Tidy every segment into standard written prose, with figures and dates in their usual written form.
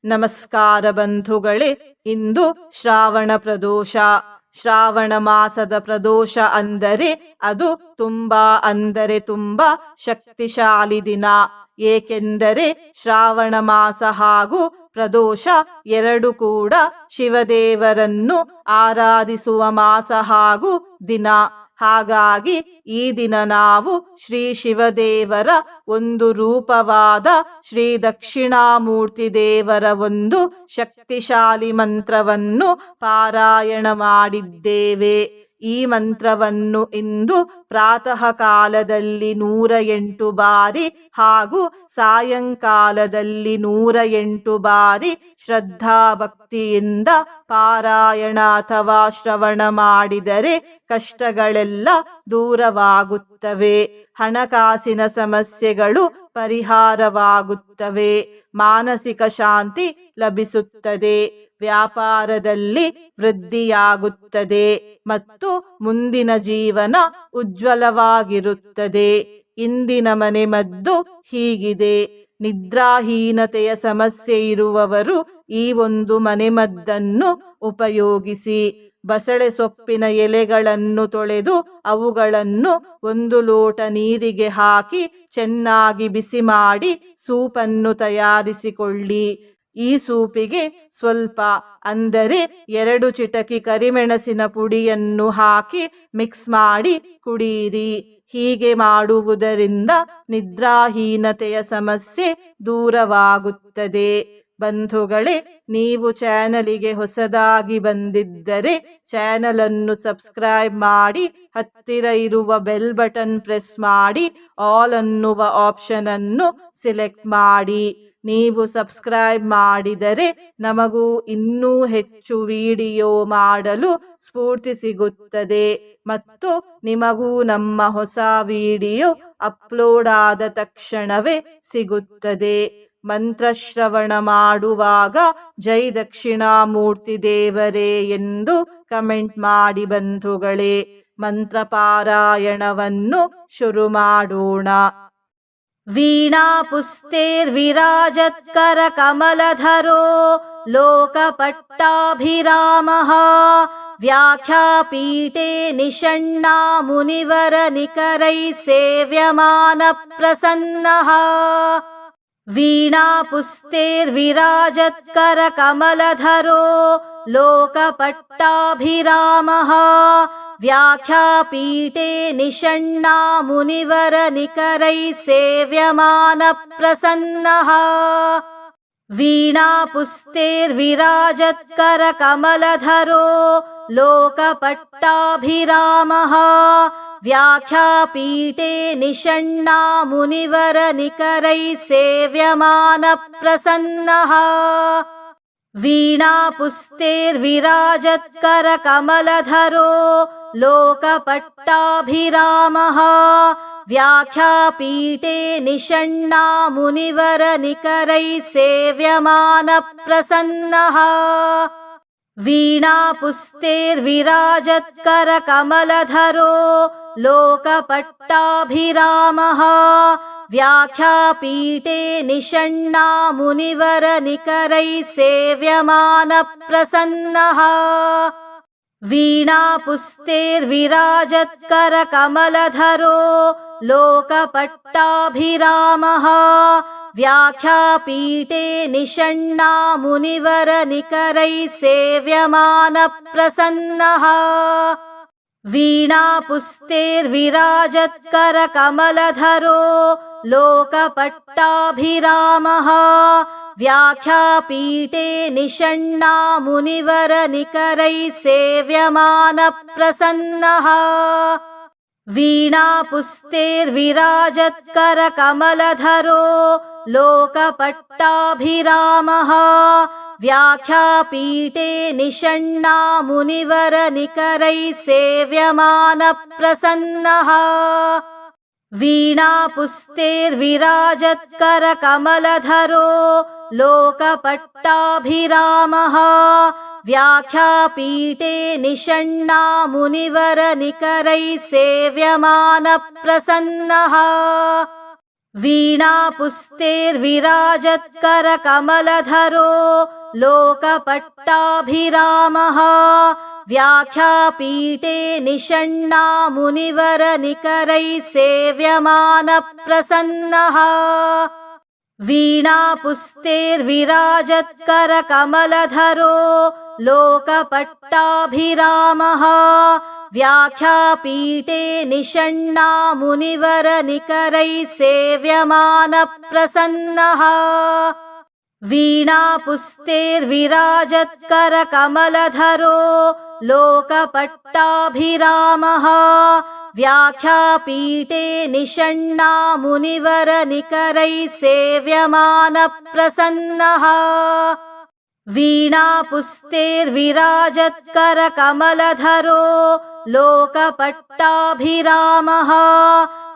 ನಮಸ್ಕಾರ ಬಂಧುಗಳೇ. ಇಂದು ಶ್ರಾವಣ ಪ್ರದೋಷ. ಶ್ರಾವಣ ಮಾಸದ ಪ್ರದೋಷ ಅಂದರೆ ಅದು ತುಂಬಾ ಶಕ್ತಿಶಾಲಿ ದಿನ. ಏಕೆಂದರೆ ಶ್ರಾವಣ ಮಾಸ ಹಾಗೂ ಪ್ರದೋಷ ಎರಡು ಕೂಡ ಶಿವದೇವರನ್ನು ಆರಾಧಿಸುವ ಮಾಸ ಹಾಗೂ ದಿನ. ಹಾಗಾಗಿ ಈ ದಿನ ನಾವು ಶ್ರೀ ಶಿವದೇವರ ಒಂದು ರೂಪವಾದ ಶ್ರೀ ದಕ್ಷಿಣಾಮೂರ್ತಿ ದೇವರ ಒಂದು ಶಕ್ತಿಶಾಲಿ ಮಂತ್ರವನ್ನು ಪಾರಾಯಣ ಮಾಡಿದ್ದೇವೆ. ಈ ಮಂತ್ರವನ್ನು ಇಂದು ಪ್ರಾತಃ ಕಾಲದಲ್ಲಿ 108 ಬಾರಿ ಹಾಗೂ ಸಾಯಂಕಾಲದಲ್ಲಿ 108 ಬಾರಿ ಶ್ರದ್ಧಾಭಕ್ತಿಯಿಂದ ಪಾರಾಯಣ ಅಥವಾ ಶ್ರವಣ ಮಾಡಿದರೆ ಕಷ್ಟಗಳೆಲ್ಲ ದೂರವಾಗುತ್ತವೆ, ಹಣಕಾಸಿನ ಸಮಸ್ಯೆಗಳು ಪರಿಹಾರವಾಗುತ್ತವೆ, ಮಾನಸಿಕ ಶಾಂತಿ ಲಭಿಸುತ್ತದೆ, ವ್ಯಾಪಾರದಲ್ಲಿ ವೃದ್ಧಿಯಾಗುತ್ತದೆ ಮತ್ತು ಮುಂದಿನ ಜೀವನ ಉಜ್ವಲವಾಗಿರುತ್ತದೆ. ಇಂದಿನ ಮನೆಮದ್ದು ಹೀಗಿದೆ. ನಿದ್ರಾಹೀನತೆಯ ಸಮಸ್ಯೆ ಇರುವವರು ಈ ಒಂದು ಮನೆಮದ್ದನ್ನು ಉಪಯೋಗಿಸಿ. ಬಸಳೆ ಸೊಪ್ಪಿನ ಎಲೆಗಳನ್ನು ತೊಳೆದು ಅವುಗಳನ್ನು 1 ಲೋಟ ನೀರಿಗೆ ಹಾಕಿ ಚೆನ್ನಾಗಿ ಬಿಸಿ ಮಾಡಿ ಸೂಪನ್ನು ತಯಾರಿಸಿಕೊಳ್ಳಿ. ಈ ಸೂಪಿಗೆ ಸ್ವಲ್ಪ ಅಂದರೆ 2 ಚಿಟಕಿ ಕರಿಮೆಣಸಿನ ಪುಡಿಯನ್ನು ಹಾಕಿ ಮಿಕ್ಸ್ ಮಾಡಿ ಕುಡಿಯಿರಿ. ಹೀಗೆ ಮಾಡುವುದರಿಂದ ನಿದ್ರಾಹೀನತೆಯ ಸಮಸ್ಯೆ ದೂರವಾಗುತ್ತದೆ. ಬಂಧುಗಳೇ, ನೀವು ಚಾನಲಿಗೆ ಹೊಸದಾಗಿ ಬಂದಿದ್ದರೆ ಚಾನಲನ್ನು ಸಬ್ಸ್ಕ್ರೈಬ್ ಮಾಡಿ, ಹತ್ತಿರ ಇರುವ ಬೆಲ್ ಬಟನ್ ಪ್ರೆಸ್ ಮಾಡಿ, ಆಲ್ ಅನ್ನುವ ಆಪ್ಷನ್ ಅನ್ನು ಸಿಲೆಕ್ಟ್ ಮಾಡಿ. ನೀವು ಸಬ್ಸ್ಕ್ರೈಬ್ ಮಾಡಿದರೆ ನಮಗೂ ಇನ್ನೂ ಹೆಚ್ಚು ವಿಡಿಯೋ ಮಾಡಲು ಸ್ಫೂರ್ತಿ ಸಿಗುತ್ತದೆ ಮತ್ತು ನಿಮಗೂ ನಮ್ಮ ಹೊಸ ವಿಡಿಯೋ ಅಪ್ಲೋಡ್ ಆದ ತಕ್ಷಣವೇ ಸಿಗುತ್ತದೆ. ಮಂತ್ರಶ್ರವಣ ಮಾಡುವಾಗ ಜೈ ದಕ್ಷಿಣಾಮೂರ್ತಿ ದೇವರೇ ಎಂದು ಕಮೆಂಟ್ ಮಾಡಿ ಬಂಧುಗಳೇ. ಮಂತ್ರ ಪಾರಾಯಣವನ್ನು ಶುರು ಮಾಡೋಣ. ವೀಣಾ ಪುಸ್ತೇರ್ವಿರಾಜತ್ಕರ ಕಮಲಧರೋ ಲೋಕಪಟ್ಟಾಭಿರಾಮಃ ವ್ಯಾಖ್ಯಾಪೀಠೆ ನಿಷಣ್ಣಾ ಮುನಿವರ ನಿಕರೈ ಸೇವ್ಯಮಾನ ಪ್ರಸನ್ನಃ. ವೀಣಾ ಪುಸ್ತೇರ್ವಿರಾಜತ್ಕರ ಕಮಲಧರೋ ಲೋಕಪಟ್ಟಾಭಿರಾಮಃ ವ್ಯಾಖ್ಯಾಪೀಠೆ ನಿಷಣ್ಣಾ ಮುನಿವರ ನಿಕರೈ ಸೇವ್ಯಮಾನ ಪ್ರಸನ್ನಃ. ವೀಣಾ ಪುಸ್ತೇರ್ವಿರಾಜತ್ಕರ ಕಮಲಧರೋ ಲೋಕಪಟ್ಟಾಭಿರಾಮಃ ವ್ಯಾಖ್ಯಾಪೀಠೆ ನಿಷಣ್ಣಾ ಮುನಿವರ ನಿಕರೈ ಸೇವ್ಯಮಾನ ಪ್ರಸನ್ನಃ. ವೀಣಾ ಪುಸ್ತೇರ್ವಿರಾಜತ್ಕರ ಕಮಲಧರೋ ಲೋಕಪಟ್ಟಾಭಿರಾಮಃ ವ್ಯಾಖ್ಯಾಪೀಠೆ ನಿಷಣ್ಣಾ ಮುನಿವರ ನಿಕರೈ ಸೇವ್ಯಮಾನ ಪ್ರಸನ್ನಃ. ವೀಣಾ ಪುಸ್ತೇರ್ವಿರಾಜತ್ಕರ ಕಮಲಧರೋ ಲೋಕಪಟ್ಟಾಭಿರಾಮಃ ವ್ಯಾಖ್ಯಾಪೀಠೆ ನಿಷಣ್ಣಾ ಮುನಿವರ ನಿಕರೈ ಸೇವ್ಯಮಾನ ಪ್ರಸನ್ನಃ. ವೀಣಾ ಪುಸ್ತೇರ್ವಿರಾಜತ್ಕರ ಕಮಲಧರೋ ಲೋಕಪಟ್ಟಾಭಿರಾಮಃ ವ್ಯಾಖ್ಯಾಪೀಠೆ ನಿಷಣ್ಣಾ ಮುನಿವರ ನಿಕರೈ ಸೇವ್ಯಮಾನ ಪ್ರಸನ್ನಃ. ವೀಣಾ ಪುಸ್ತೇರ್ವಿರಾಜತ್ಕರ ಕಮಲಧರೋ ಲೋಕಪಟ್ಟಾಭಿರಾಮಃ ವ್ಯಾಖ್ಯಾಪೀಠೆ ನಿಷಣ್ಣಾ ಮುನಿವರ ನಿಕರೈ ಸೇವ್ಯಮಾನ ಪ್ರಸನ್ನಃ. ವೀಣಾ ಪುಸ್ತೇರ್ವಿರಾಜತ್ಕರ ಕಮಲಧರೋ ಲೋಕಪಟ್ಟಾಭಿರಾಮಃ ವ್ಯಾಖ್ಯಾಪೀಠೆ ನಿಷಣ್ಣಾ ಮುನಿವರ ನಿಕರೈ ಸೇವ್ಯಮಾನ ಪ್ರಸನ್ನಃ. ವೀಣಾ ಪುಸ್ತೇರ್ವಿರಾಜತ್ಕರ ಕಮಲಧರೋ ಲೋಕಪಟ್ಟಾಭಿರಾಮಃ ವ್ಯಾಖ್ಯಾಪೀಠೆ ನಿಷಣ್ಣಾ ಮುನಿವರ ನಿಕರೈ ಸೇವ್ಯಮಾನ ಪ್ರಸನ್ನಃ. वीणापुस्तेर्विराजत्करकमलधरो लोकपट्टाभिरामः व्याख्यापीठे निषण्णामुनिवरनिकरैः सेव्यमानप्रसन्नः वीणापुस्तेर्विराजत्करकमलधरो लोकपट्टाभिरामः व्याख्यापीठे निषण्णामुनिवरनिकरैः सेव्यमानप्रसन्नः वीणापुस्तेर्विराजत्करकमलधरो लोकपट्टाभिरामः व्याख्यापीठे निषण्णामुनिवरनिकरैः सेव्यमानप्रसन्नः वीणापुस्तेर्विराजत्करकमलधरो लोकपट्टाभिरामः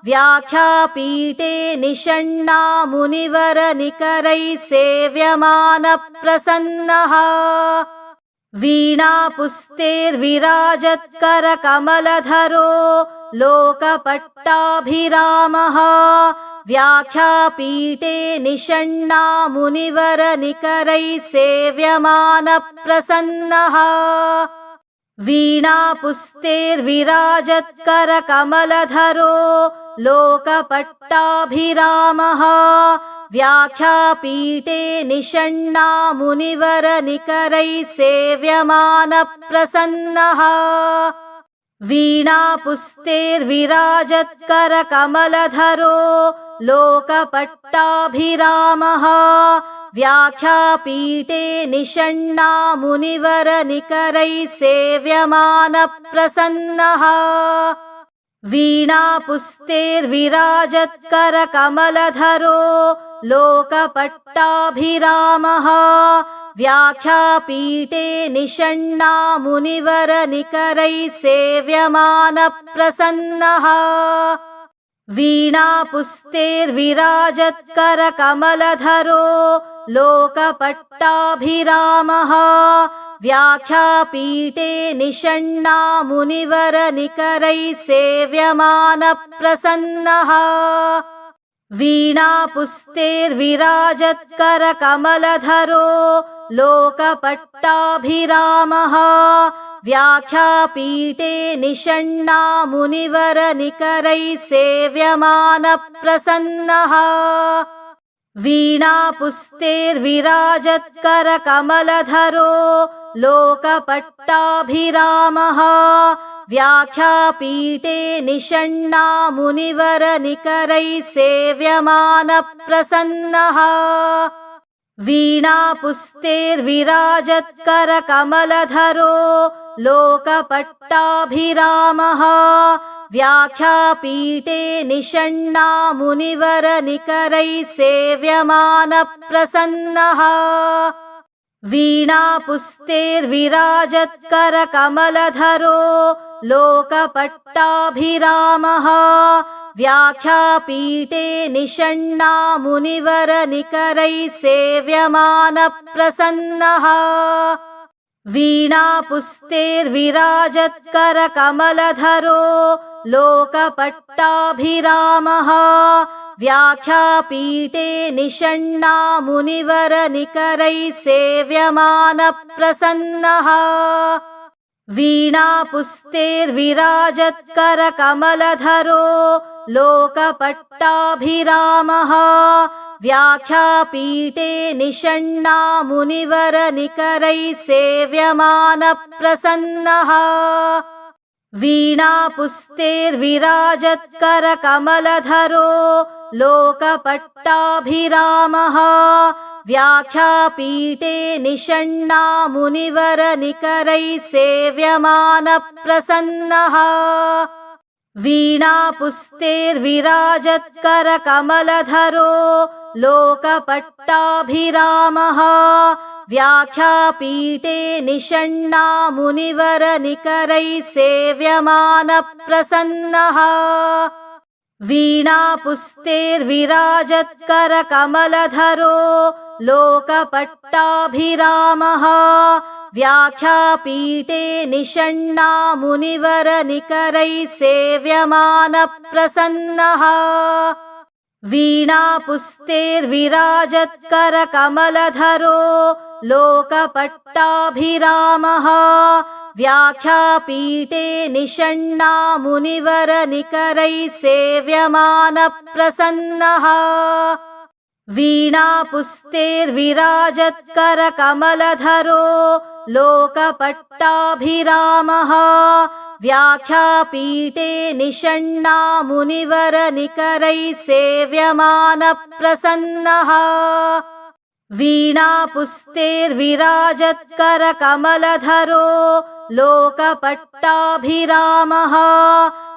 व्याख्यापीठे निषण्णामुनिवरनिकरैः सेव्यमानप्रसन्नः वीणापुस्तेर्विराजत्करकमलधरो लोकपट्टाभिरामः व्याख्यापीठे निषण्णामुनिवरनिकरैः सेव्यमानप्रसन्नः वीणापुस्तेर्विराजत्करकमलधरो लोकपट्टाभिरामः व्याख्यापीठे निषण्णामुनिवरनिकरैः सेव्यमानप्रसन्नः वीणापुस्तेर्विराजत्करकमलधरो लोकपट्टाभिरामः व्याख्यापीठे निषण्णामुनिवरनिकरैः सेव्यमानप्रसन्नः वीणापुस्तेर्विराजत्करकमलधरो लोकपट्टाभिरामः व्याख्यापीठे निषण्णामुनिवरनिकरैः सेव्यमानप्रसन्नः वीणापुस्तेर्विराजत्करकमलधरो लोकपट्टाभिरामः व्याख्यापीठे निषण्णामुनिवरनिकरैः सेव्यमानप्रसन्नः वीणापुस्तेर्विराजत्करकमलधरो लोकपट्टाभिरामः व्याख्यापीठे निषण्णामुनिवरनिकरैः सेव्यमानप्रसन्नः वीणापुस्तेर्विराजत्करकमलधरो लोकपट्टाभिरामः व्याख्यापीठे निषण्णामुनिवरनिकरैः सेव्यमानप्रसन्नः वीणापुस्तेर्विराजत्करकमलधरो लोकपट्टाभिरामः व्याख्यापीठे निषण्णामुनिवरनिकरैः सेव्यमानप्रसन्नः वीणापुस्तेर्विराजत्करकमलधरो लोकपट्टाभिरामः व्याख्यापीठे निषण्णामुनिवरनिकरैः सेव्यमानप्रसन्नः वीणापुस्तेर्विराजत्करकमलधरो लोकपट्टाभिरामः व्याख्यापीठे निषण्णामुनिवरनिकरैः सेव्यमानप्रसन्नः वीणापुस्तेर्विराजत्करकमलधरो लोकपट्टाभिरामः व्याख्यापीठे निषण्णामुनिवरनिकरैः सेव्यमानप्रसन्नः वीणापुस्तेर्विराजत्करकमलधरो लोकपट्टाभिरामः व्याख्यापीठे निषण्णामुनिवरनिकरैः सेव्यमानप्रसन्नः वीणापुस्तेर्विराजत्करकमलधरो लोकपट्टाभिरामः व्याख्यापीठे निषण्णामुनिवरनिकरैः सेव्यमानप्रसन्नः वीणापुस्तेर्विराजत्करकमलधरो लोकपट्टाभिरामः व्याख्यापीठे निषण्णामुनिवरनिकरैः सेव्यमानप्रसन्नः वीणापुस्तेर्विराजत्करकमलधरो लोकपट्टाभिरामः व्याख्यापीठे निषण्णामुनिवरनिकरैः सेव्यमानप्रसन्नः वीणापुस्तेर्विराजत्करकमलधरो लोकपट्टाभिरामः व्याख्यापीठे निषण्णामुनिवरनिकरैः सेव्यमानप्रसन्नः वीणापुस्तेर्विराजत्करकमलधरो लोकपट्टाभिरामः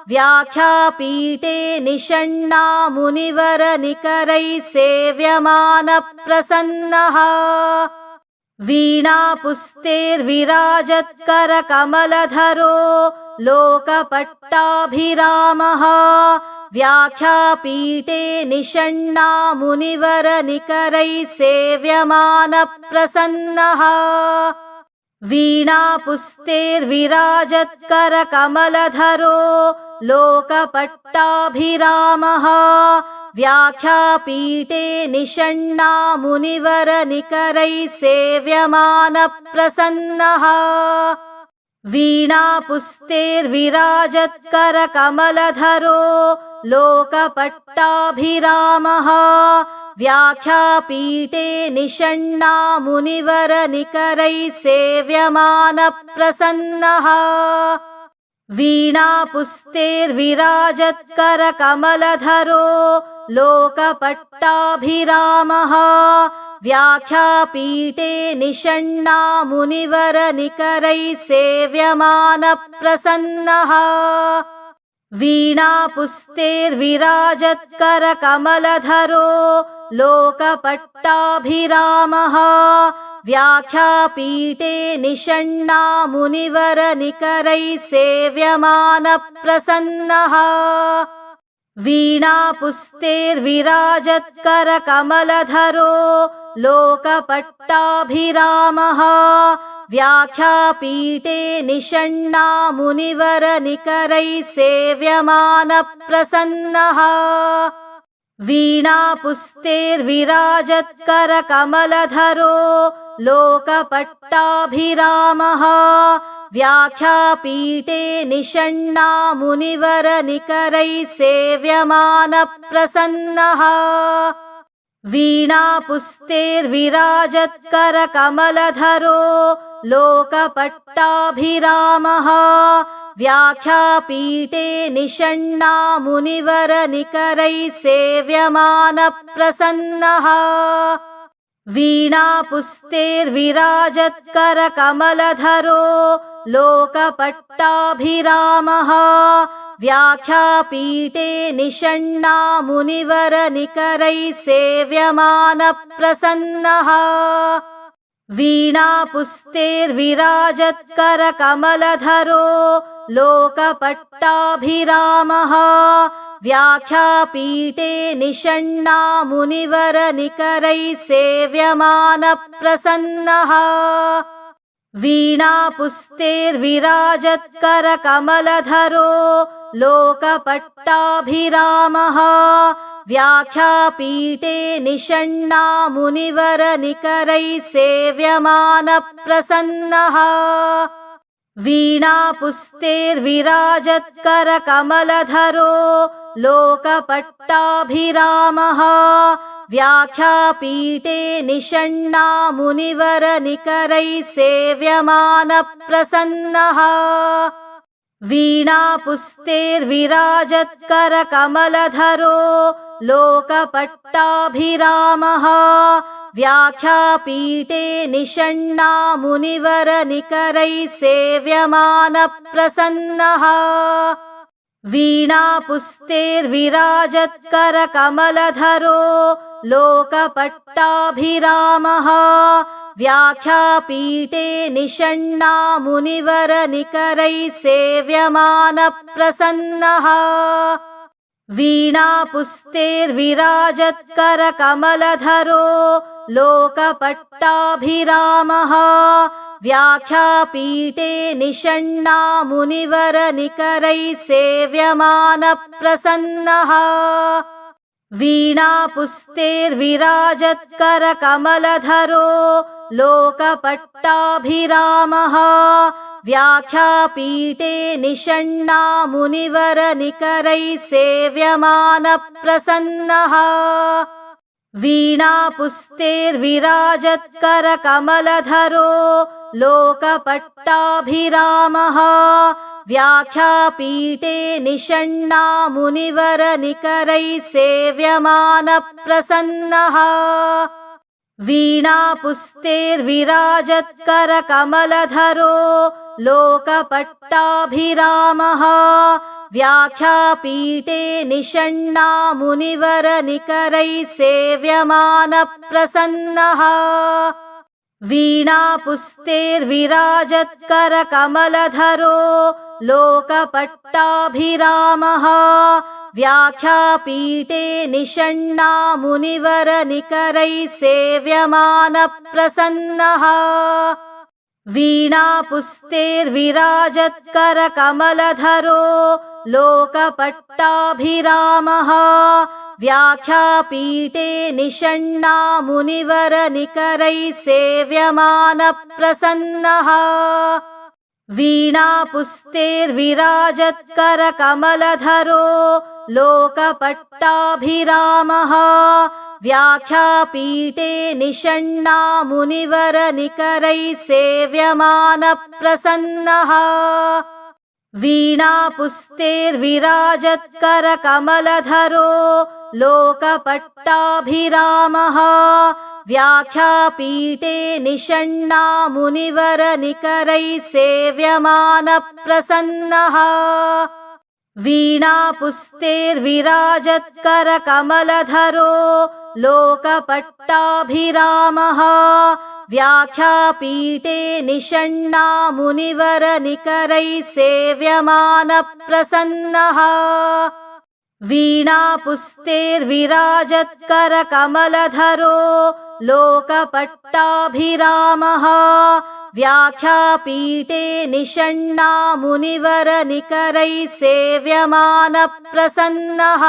व्याख्यापीठे निषण्णामुनिवरनिकरैः सेव्यमानप्रसन्नः वीणापुस्तेर्विराजत्करकमलधरो लोकपट्टाभिरामः व्याख्यापीठे निषण्णामुनिवरनिकरैः सेव्यमानप्रसन्नः वीणापुस्तेर्विराजत्करकमलधरो लोकपट्टाभिरामः व्याख्यापीठे निषण्णामुनिवरनिकरैः सेव्यमानप्रसन्नः वीणापुस्तेर्विराजत्करकमलधरो लोकपट्टाभिरामः व्याख्यापीठे निषण्णामुनिवरनिकरैः सेव्यमानप्रसन्नः वीणापुस्तेर्विराजत्करकमलधरो लोकपट्टाभिरामः व्याख्यापीठे निषण्णामुनिवरनिकरैः सेव्यमानप्रसन्नः वीणापुस्तेर्विराजत्करकमलधरो लोकपट्टाभिरामः व्याख्यापीठे निषण्णामुनिवरनिकरैः सेव्यमानप्रसन्नः वीणापुस्तेर्विराजत्करकमलधरो लोकपट्टाभिरामः व्याख्यापीठे निषण्णामुनिवरनिकरैः सेव्यमानप्रसन्नः वीणापुस्तेर्विराजत्करकमलधरो लोकपट्टाभिरामः व्याख्यापीठे निषण्णामुनिवरनिकरैः सेव्यमानप्रसन्नः वीणापुस्तेर्विराजत्करकमलधरो लोकपट्टाभिरामः व्याख्यापीठे निषण्णामुनिवरनिकरैः सेव्यमानप्रसन्नः वीणापुस्तेर्विराजत्करकमलधरो लोकपट्टाभिरामः व्याख्यापीठे निषण्णामुनिवरनिकरैः सेव्यमानप्रसन्नः वीणापुस्तेर्विराजत्करकमलधरो लोकपट्टाभिरामः व्याख्यापीठे निषण्णामुनिवरनिकरैः सेव्यमानप्रसन्नः वीणापुस्तेर्विराजत्करकमलधरो लोकपट्टाभिरामः व्याख्यापीठे निषण्णामुनिवरनिकरैः सेव्यमानप्रसन्नः वीणापुस्तेर्विराजत्करकमलधरो लोकपट्टाभिरामः व्याख्यापीठे निषण्णामुनिवरनिकरैः सेव्यमानप्रसन्नः वीणापुस्तेर्विराजत्करकमलधरो लोकपट्टाभिरामः व्याख्यापीठे निषण्णामुनिवरनिकरैः सेव्यमानप्रसन्नः वीणापुस्तेर्विराजत्करकमलधरो लोकपट्टाभिरामः व्याख्यापीठे निषण्णामुनिवरनिकरैः सेव्यमानप्रसन्नः वीणापुस्तेर्विराजत्करकमलधरो लोकपट्टाभिरामः व्याख्यापीठे निषण्णामुनिवरनिकरैः सेव्यमानप्रसन्नः वीणापुस्तेर्विराजत्करकमलधरो लोकपट्टाभिरामः व्याख्यापीठे निषण्णामुनिवरनिकरैः सेव्यमानप्रसन्नः। वीणापुस्तेर्विराजत्करकमलधरो लोकपट्टाभिरामः व्याख्यापीठे निषण्णामुनिवरनिकरैः सेव्यमानप्रसन्नः। वीणापुस्तेर्विराजत्करकमलधरो लोकपट्टाभिरामः व्याख्यापीठे निषण्णामुनिवरनिकरैः सेव्यमानप्रसन्नः। वीणापुस्तेर्विराजत्करकमलधरो लोकपट्टाभिरामः व्याख्यापीठे निषण्णामुनिवरनिकरैः सेव्यमानप्रसन्नः। वीणापुस्तेर्विराजत्करकमलधरो लोकपट्टाभिरामः व्याख्यापीठे निषण्णामुनिवरनिकरैः सेव्यमानप्रसन्नः। वीणापुस्तेर्विराजत्करकमलधरो लोकपट्टाभिरामः व्याख्यापीठे निषण्णामुनिवरनिकरैः सेव्यमानप्रसन्नः। वीणापुस्तेर्विराजत्करकमलधरो लोकपट्टाभिरामः व्याख्यापीठे निषण्णामुनिवरनिकरैः सेव्यमानप्रसन्नः। वीणापुस्तेर्विराजत्करकमलधरो लोकपट्टाभिरामः व्याख्यापीठे निषण्णामुनिवरनिकरैः सेव्यमानप्रसन्नः। वीणापुस्तेर्विराजत्करकमलधरो लोकपट्टाभिरामः व्याख्यापीठे निषण्णामुनिवरनिकरैः सेव्यमानप्रसन्नः।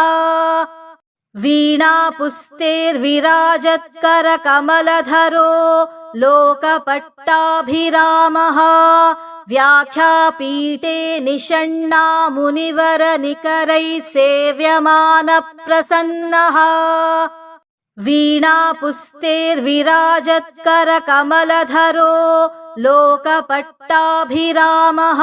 वीणापुस्तेर्विराजत्करकमलधरो लोकपट्टाभिरामः व्याख्यापीठे निषण्णामुनिवरनिकरैः सेव्यमानप्रसन्नः। वीणापुस्तेर्विराजत्करकमलधरो लोकपट्टाभिरामः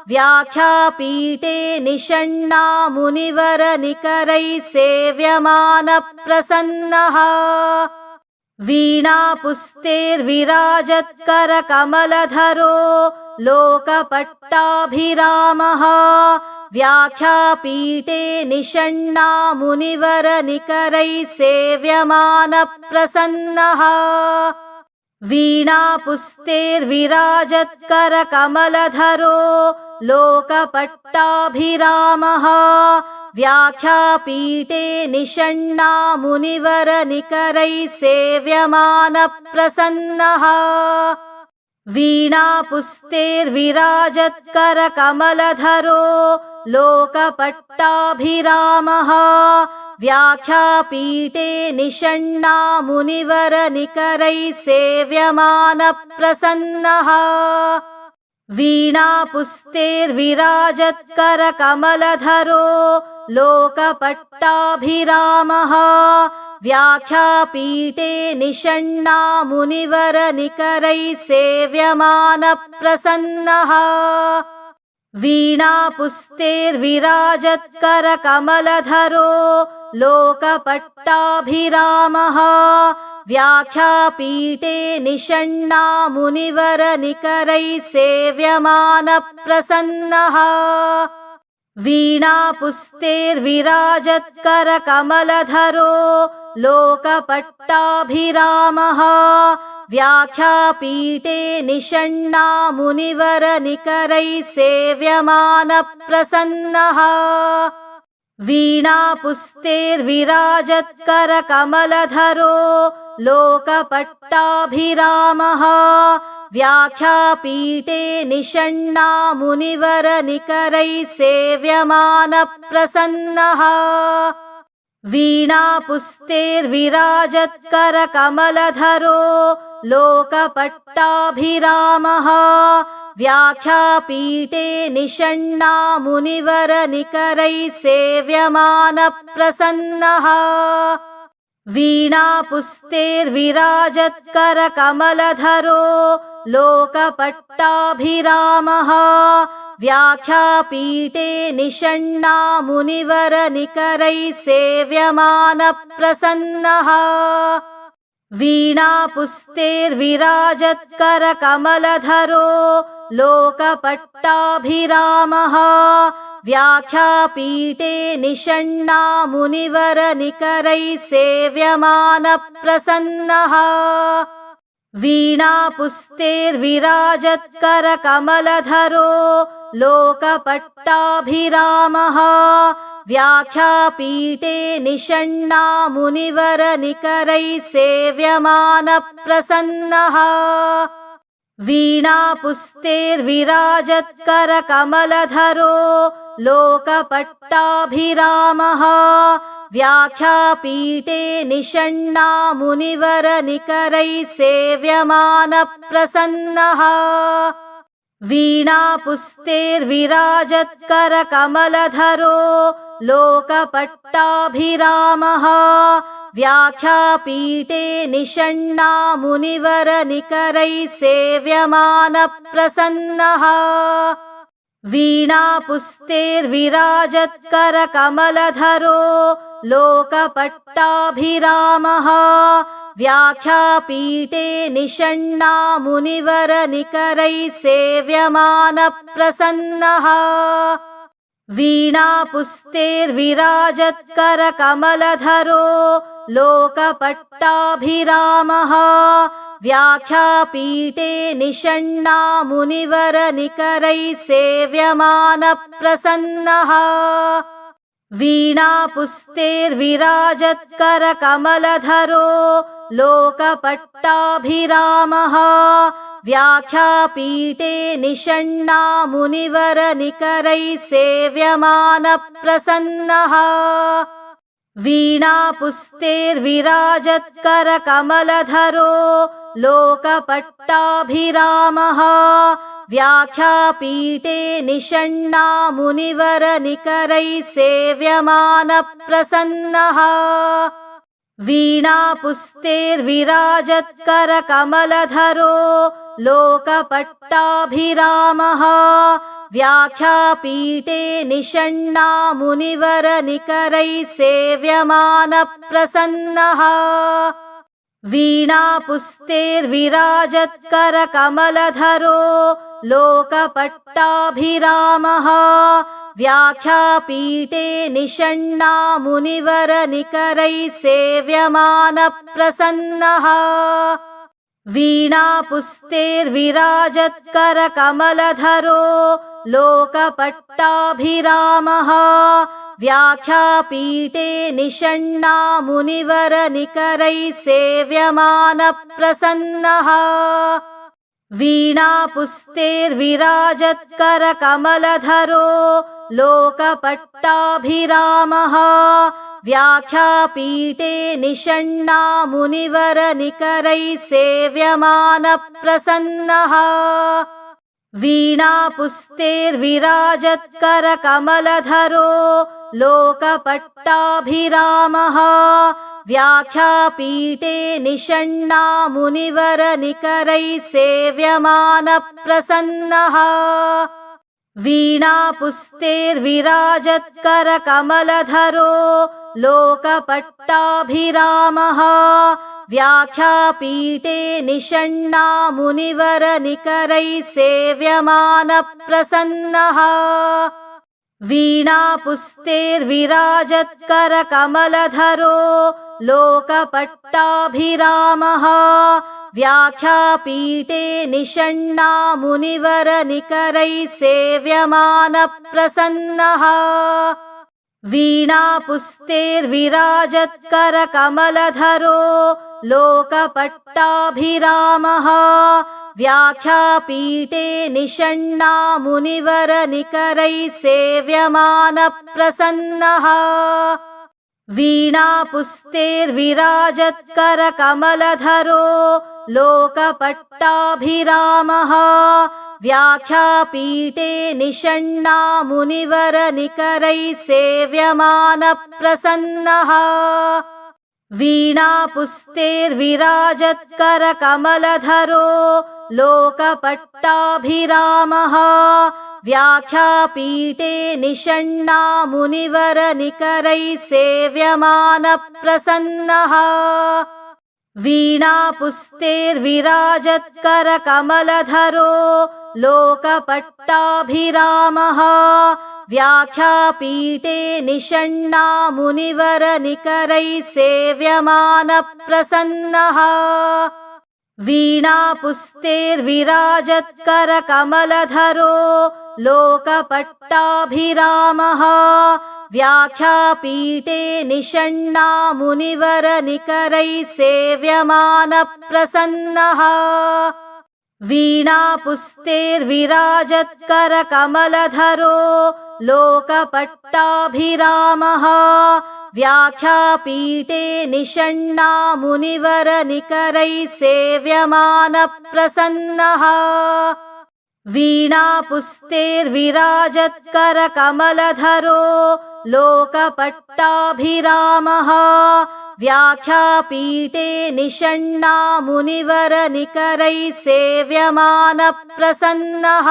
व्याख्यापीठे निषण्णामुनिवरनिकरैः सेव्यमानप्रसन्नः। वीणापुस्तेर्विराजत्करकमलधरो लोकपट्टाभिरामः व्याख्यापीठे निषण्णामुनिवरनिकरैः सेव्यमानप्रसन्नः। वीणापुस्तेर्विराजत्करकमलधरो लोकपट्टाभिरामः व्याख्यापीठे निषण्णामुनिवरनिकरैः सेव्यमानप्रसन्नः। वीणापुस्तेर्विराजत्करकमलधरो लोकपट्टाभिरामः व्याख्यापीठे निषण्णामुनिवरनिकरैः सेव्यमानप्रसन्नः। वीणापुस्तेर्विराजत्करकमलधरो लोकपट्टाभिरामः व्याख्यापीठे निषण्णामुनिवरनिकरैः सेव्यमानप्रसन्नः। वीणापुस्तेर्विराजत्करकमलधरो लोकपट्टाभिरामः व्याख्यापीठे निषण्णामुनिवरनिकरैः सेव्यमानप्रसन्नः। वीणापुस्तेर्विराजत्करकमलधरो लोकपट्टाभिरामः व्याख्यापीठे निषण्णामुनिवरनिकरैः सेव्यमानप्रसन्नः। वीणापुस्तेर्विराजत्करकमलधरो लोकपट्टाभिरामः व्याख्यापीठे निषण्णामुनिवरनिकरैः सेव्यमानप्रसन्नः। वीणापुस्तेर्विराजत्करकमलधरो लोकपट्टाभिरामः व्याख्यापीठे निषण्णामुनिवरनिकरैः सेव्यमानप्रसन्नः वीणापुस्तेर्विराजत्करकमलधरो लोकपट्टाभिरामः व्याख्यापीठे निषण्णामुनिवरनिकरैः सेव्यमानप्रसन्नः वीणापुस्तेर्विराजत्करकमलधरो लोकपट्टाभिरामः व्याख्यापीठे निषण्णामुनिवरनिकरैः सेव्यमानप्रसन्नः वीणापुस्तेर्विराजत्करकमलधरो लोकपट्टाभिरामः व्याख्यापीठे निषण्णामुनिवरनिकरैः सेव्यमानप्रसन्नः वीणापुस्तेर्विराजत्करकमलधरो लोकपट्टाभिरामः व्याख्यापीठे निषण्णामुनिवरनिकरैः सेव्यमानप्रसन्नः वीणापुस्तेर्विराजत्करकमलधरो लोकपट्टाभिरामः व्याख्यापीठे निषण्णामुनिवरनिकरैः सेव्यमानप्रसन्नः वीणापुस्तेर्विराजत्करकमलधरो लोकपट्टाभिरामः व्याख्यापीठे निषण्णामुनिवरनिकरैः सेव्यमानप्रसन्नः वीणापुस्तेर्विराजत्करकमलधरो लोकपट्टाभिरामः व्याख्यापीठे निषण्णामुनिवरनिकरैः सेव्यमानप्रसन्नः वीणापुस्तेर्विराजत्करकमलधरो लोकपट्टाभिरामः व्याख्यापीठे निषण्णामुनिवरनिकरैः सेव्यमानप्रसन्नः वीणापुस्तेर्विराजत्करकमलधरो लोकपट्टाभिरामः व्याख्यापीठे निषण्णामुनिवरनिकरैः सेव्यमानप्रसन्नः वीणापुस्तेर्विराजत्करकमलधरो लोकपट्टाभिरामः व्याख्यापीठे निषण्णामुनिवरनिकरैः सेव्यमानप्रसन्नः वीणापुस्तेर्विराजत्करकमलधरो लोकपट्टाभिरामः व्याख्यापीठे निषण्णामुनिवरनिकरैः सेव्यमानप्रसन्नः वीणापुस्तेर्विराजत्करकमलधरो लोकपट्टाभिरामः व्याख्यापीठे निषण्णामुनिवरनिकरैः सेव्यमानप्रसन्नः वीणापुस्तेर्विराजत्करकमलधरो लोकपट्टाभिरामः व्याख्यापीठे निषण्णामुनिवरनिकरैः सेव्यमानप्रसन्नः वीणापुस्तेर्विराजत्करकमलधरो लोकपट्टाभिरामः व्याख्यापीठे निषण्णामुनिवरनिकरैः सेव्यमानप्रसन्नः वीणापुस्तेर्विराजत्करकमलधरो लोकपट्टाभिरामः व्याख्यापीठे निषण्णामुनिवरनिकरैः सेव्यमानप्रसन्नः वीणापुस्तेर्विराजत्करकमलधरो लोकपट्टाभिरामः व्याख्यापीठे निषण्णामुनिवरनिकरैः सेव्यमानप्रसन्नः वीणापुस्तेर्विराजत्करकमलधरो लोकपट्टाभिरामः व्याख्यापीठे निषण्णामुनिवरनिकरैः सेव्यमानप्रसन्नः वीणापुस्तेर्विराजत्करकमलधरो लोकपट्टाभिरामः व्याख्यापीठे निषण्णा मुनिवरनिकरैः सेव्यमानप्रसन्नः वीणापुस्तेर्विराजत्करकमलधरो लोकपट्टाभिरामः व्याख्यापीठे निषण्णा मुनिवरनिकरैः सेव्यमानप्रसन्नः वीणापुस्तेर्विराजत्करकमलधरो लोकपट्टाभिरामः व्याख्यापीठे निषण्णा मुनिवरनिकरैः सेव्यमानप्रसन्नः वीणापुस्तेर्विराजत्करकमलधरो लोकपट्टाभिरामः व्याख्यापीठे निषण्णा मुनिवरनिकरैः सेव्यमानप्रसन्नः वीणापुस्तेर्विराजत्करकमलधरो लोकपट्टाभिरामः व्याख्यापीठे निषण्णा मुनिवरनिकरैः सेव्यमानप्रसन्नः वीणापुस्तेर्विराजत्करकमलधरो लोकपट्टाभिरामः व्याख्यापीठे निषण्णा मुनिवरनिकरैः सेव्यमानप्रसन्नः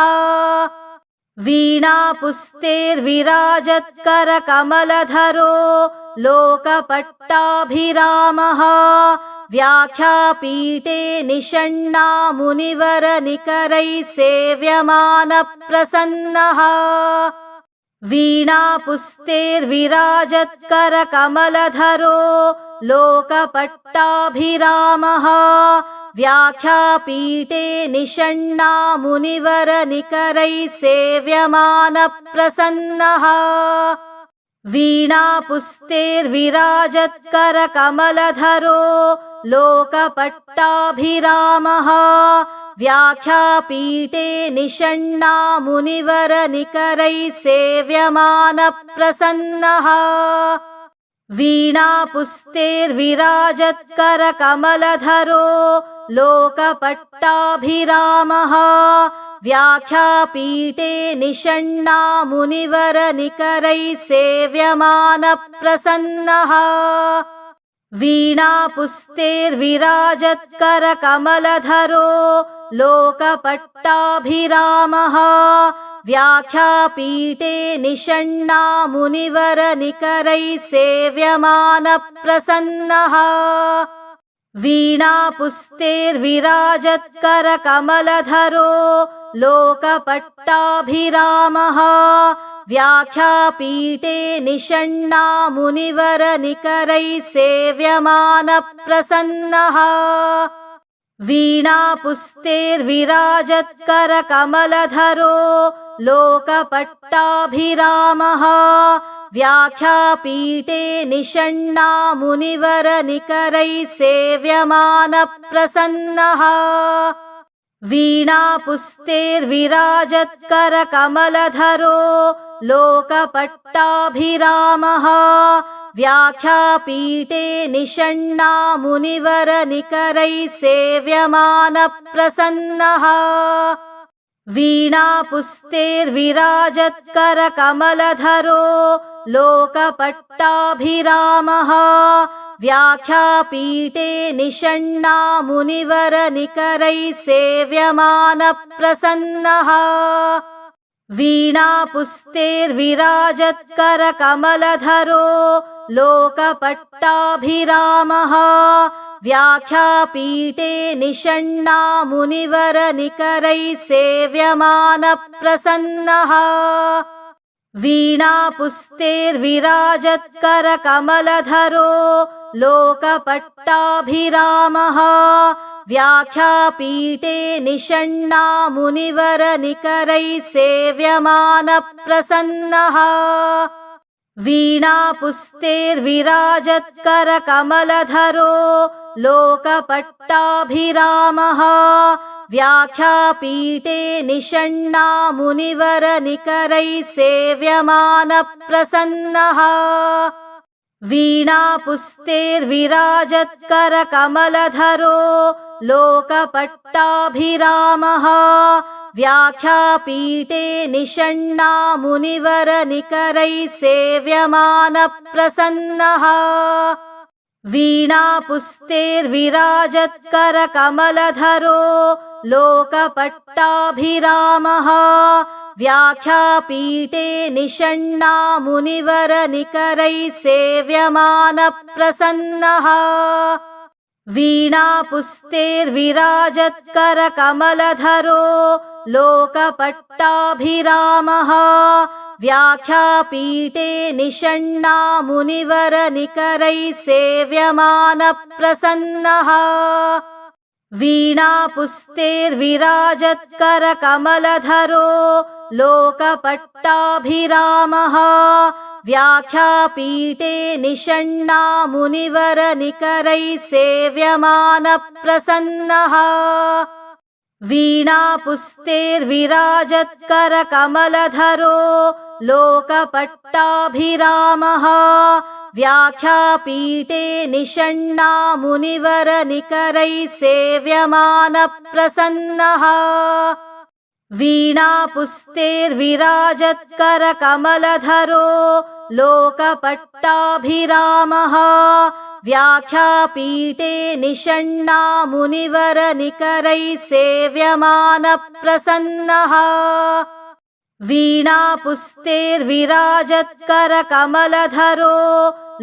वीणापुस्तेर्विराजत्करकमलधरो लोकपट्टाभिरामः व्याख्यापीठे निषण्णा मुनिवरनिकरैः सेव्यमानप्रसन्नः वीणापुस्तेर्विराजत्करकमलधरो लोकपट्टाभिरामः व्याख्यापीठे निषण्णा मुनिवरनिकरैः सेव्यमानप्रसन्नः वीणापुस्तेर्विराजत्करकमलधरो लोकपट्टाभिरामः व्याख्यापीठे निषण्णा मुनिवरनिकरैः सेव्यमानप्रसन्नः वीणापुस्तेर्विराजत्करकमलधरो लोकपट्टाभिरामः व्याख्यापीठे निषण्णा मुनिवरनिकरैः सेव्यमानप्रसन्नः वीणापुस्तेर्विराजत्करकमलधरो लोकपट्टाभिरामः व्याख्यापीठे निषण्णा मुनिवरनिकरैः सेव्यमानप्रसन्नः वीणापुस्तेर्विराजत्करकमलधरो लोकपट्टाभिरामः व्याख्यापीठे निषण्णा मुनिवरनिकरैः सेव्यमानप्रसन्नः वीणापुस्तेर्विराजत्करकमलधरो लोकपट्टाभिरामः व्याख्यापीठे निषण्णा मुनिवरनिकरैः सेव्यमानप्रसन्नः वीणापुस्तेर्विराजत्करकमलधरो लोकपट्टाभिरामः व्याख्यापीठे निषण्णा मुनिवरनिकरैः सेव्यमानप्रसन्नः वीणापुस्तेर्विराजत्करकमलधरो लोकपट्टाभिरामः व्याख्यापीठे निषण्णा मुनिवरनिकरैः सेव्यमानप्रसन्नः वीणापुस्तेर्विराजत्करकमलधरो लोकपट्टाभिरामः व्याख्यापीठे निषण्णा मुनिवरनिकरैः सेव्यमानप्रसन्नः वीणापुस्तेर्विराजत्करकमलधरो लोकपट्टाभिरामः व्याख्यापीठे निषण्णा मुनिवरनिकरैः सेव्यमानप्रसन्नः वीणापुस्तेर्विराजत्करकमलधरो लोकपट्टाभिरामः व्याख्यापीठे निषण्णा मुनिवरनिकरैः सेव्यमानप्रसन्नः वीणापुस्तैर्विराजत्करकमलधरो लोकपट्टाभिरामः व्याख्यापीठे निषण्णा मुनिवरनिकरैः सेव्यमानप्रसन्नः वीणापुस्तैर्विराजत्करकमलधरो लोकपट्टाभिरामः व्याख्यापीठे निषण्णा मुनिवरनिकरैः सेव्यमानप्रसन्नः वीणापुस्तैर्विराजत्करकमलधरो लोकपट्टाभिरामः व्याख्यापीठे निषण्णा मुनिवरनिकरैः सेव्यमानप्रसन्नः वीणापुस्तैर्विराजत्करकमलधरो लोकपट्टाभिरामः व्याख्यापीठे निषण्णा मुनिवरनिकरैः सेव्यमानप्रसन्नः वीणापुस्तैर्विराजत्करकमलधरो लोकपट्टाभिरामः व्याख्यापीठे निषण्णा मुनिवरनिकरैः सेव्यमानप्रसन्नः वीणापुस्तैर्विराजत्करकमलधरो लोकपट्टाभिरामः व्याख्यापीठे निषण्णा मुनिवरनिकरैः सेव्यमानप्रसन्नः वीणापुस्तैर्विराजत्करकमलधरो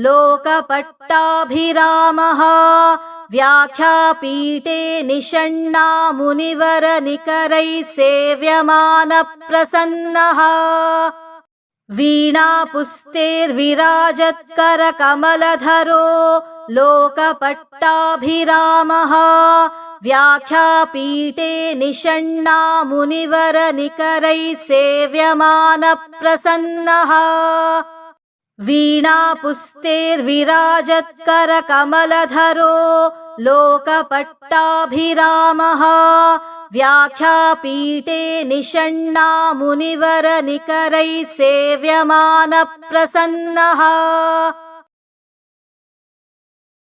लोकपट्टाभिरामः व्याख्यापीठे निषण्णा मुनिवरनिकरैः सेव्यमानप्रसन्नः वीणापुस्तैर्विराजत्करकमलधरो लोकपट्टाभिरामः व्याख्यापीठे निषण्णा मुनिवरनिकरैः सेव्यमानप्रसन्नः वीणापुस्तैर्विराजत्करकमलधरो लोकपट्टाभिरामः व्याख्यापीठे निषण्णा मुनिवरनिकरैः सेव्यमानप्रसन्नः